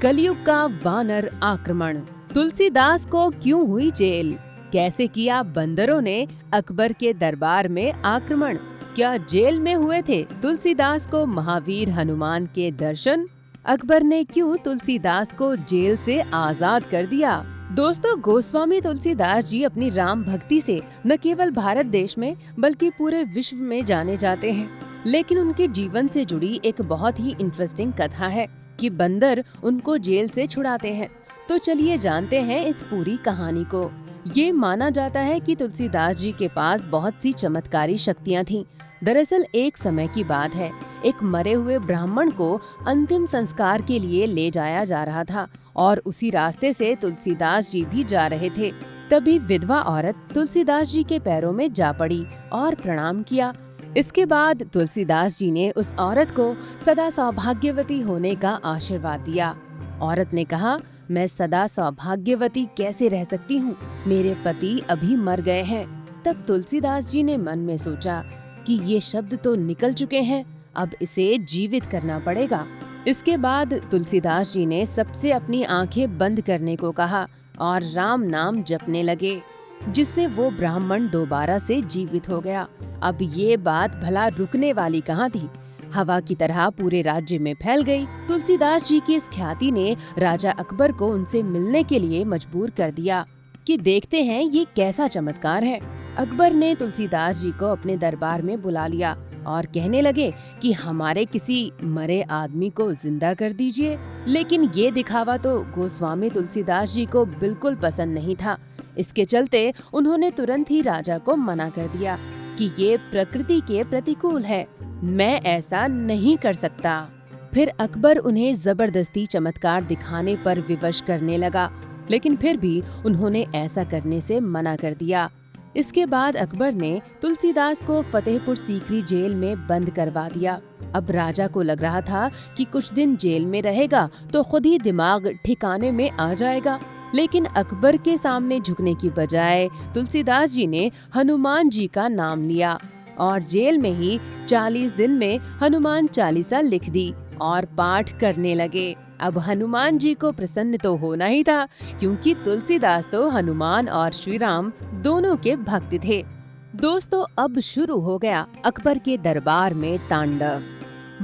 कलयुग का वानर आक्रमण। तुलसीदास को क्यों हुई जेल? कैसे किया बंदरों ने अकबर के दरबार में आक्रमण? क्या जेल में हुए थे तुलसीदास को महावीर हनुमान के दर्शन? अकबर ने क्यों तुलसीदास को जेल से आजाद कर दिया? दोस्तों, गोस्वामी तुलसीदास जी अपनी राम भक्ति से न केवल भारत देश में बल्कि पूरे विश्व में जाने जाते हैं। लेकिन उनके जीवन से जुड़ी एक बहुत ही इंटरेस्टिंग कथा है कि बंदर उनको जेल से छुड़ाते हैं। तो चलिए जानते हैं इस पूरी कहानी को। ये माना जाता है कि तुलसीदास जी के पास बहुत सी चमत्कारी शक्तियाँ थीं। दरअसल एक समय की बात है, एक मरे हुए ब्राह्मण को अंतिम संस्कार के लिए ले जाया जा रहा था और उसी रास्ते से तुलसीदास जी भी जा रहे थे। तभी विधवा औरत तुलसीदास जी के पैरों में जा पड़ी और प्रणाम किया। इसके बाद तुलसीदास जी ने उस औरत को सदा सौभाग्यवती होने का आशीर्वाद दिया। औरत ने कहा, मैं सदा सौभाग्यवती कैसे रह सकती हूँ? मेरे पति अभी मर गए हैं। तब तुलसीदास जी ने मन में सोचा कि ये शब्द तो निकल चुके हैं, अब इसे जीवित करना पड़ेगा। इसके बाद तुलसीदास जी ने सबसे अपनी आंखें बंद करने को कहा और राम नाम जपने लगे, जिससे वो ब्राह्मण दोबारा से जीवित हो गया। अब ये बात भला रुकने वाली कहाँ थी? हवा की तरह पूरे राज्य में फैल गई। तुलसीदास जी की इस ख्याति ने राजा अकबर को उनसे मिलने के लिए मजबूर कर दिया कि देखते हैं ये कैसा चमत्कार है। अकबर ने तुलसीदास जी को अपने दरबार में बुला लिया और कहने लगे कि हमारे किसी मरे आदमी को जिंदा कर दीजिए। लेकिन ये दिखावा तो गोस्वामी तुलसीदास जी को बिल्कुल पसंद नहीं था। इसके चलते उन्होंने तुरंत ही राजा को मना कर दिया कि ये प्रकृति के प्रतिकूल है, मैं ऐसा नहीं कर सकता। फिर अकबर उन्हें जबरदस्ती चमत्कार दिखाने पर विवश करने लगा, लेकिन फिर भी उन्होंने ऐसा करने से मना कर दिया। इसके बाद अकबर ने तुलसीदास को फतेहपुर सीकरी जेल में बंद करवा दिया। अब राजा को लग रहा था कि कुछ दिन जेल में रहेगा तो खुद ही दिमाग ठिकाने में आ जाएगा। लेकिन अकबर के सामने झुकने की बजाय तुलसीदास जी ने हनुमान जी का नाम लिया और जेल में ही 40 दिन में हनुमान चालीसा लिख दी और पाठ करने लगे। अब हनुमान जी को प्रसन्न तो होना ही था, क्योंकि तुलसीदास तो हनुमान और श्री राम दोनों के भक्त थे। दोस्तों, अब शुरू हो गया अकबर के दरबार में तांडव।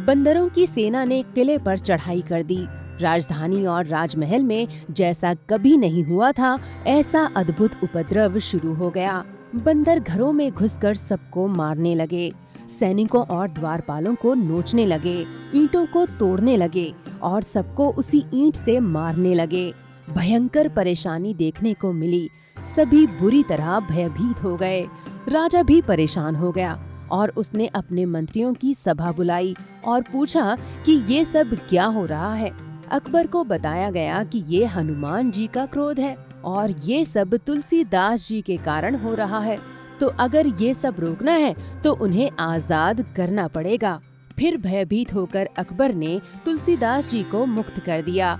बंदरों की सेना ने किले पर चढ़ाई कर दी। राजधानी और राजमहल में जैसा कभी नहीं हुआ था, ऐसा अद्भुत उपद्रव शुरू हो गया। बंदर घरों में घुसकर सबको मारने लगे, सैनिकों और द्वारपालों को नोचने लगे, ईंटों को तोड़ने लगे और सबको उसी ईंट से मारने लगे। भयंकर परेशानी देखने को मिली। सभी बुरी तरह भयभीत हो गए। राजा भी परेशान हो गया और उसने अपने मंत्रियों की सभा बुलाई और पूछा कि ये सब क्या हो रहा है। अकबर को बताया गया कि ये हनुमान जी का क्रोध है और ये सब तुलसीदास जी के कारण हो रहा है, तो अगर ये सब रोकना है तो उन्हें आजाद करना पड़ेगा। फिर भयभीत होकर अकबर ने तुलसीदास जी को मुक्त कर दिया।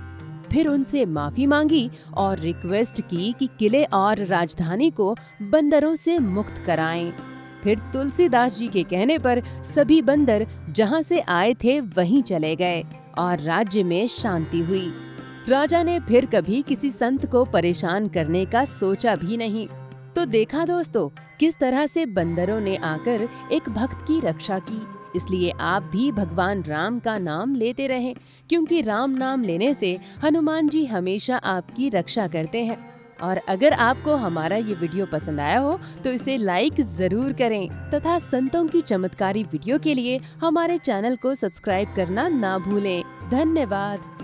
फिर उनसे माफी मांगी और रिक्वेस्ट की कि किले और राजधानी को बंदरों से मुक्त कराएं। फिर तुलसीदास जी के कहने पर सभी बंदर जहां से आए थे वहीं चले गए और राज्य में शांति हुई। राजा ने फिर कभी किसी संत को परेशान करने का सोचा भी नहीं। तो देखा दोस्तों, किस तरह से बंदरों ने आकर एक भक्त की रक्षा की। इसलिए आप भी भगवान राम का नाम लेते रहें, क्योंकि राम नाम लेने से हनुमान जी हमेशा आपकी रक्षा करते हैं। और अगर आपको हमारा ये वीडियो पसंद आया हो तो इसे लाइक जरूर करें तथा संतों की चमत्कारी वीडियो के लिए हमारे चैनल को सब्सक्राइब करना ना भूलें। धन्यवाद।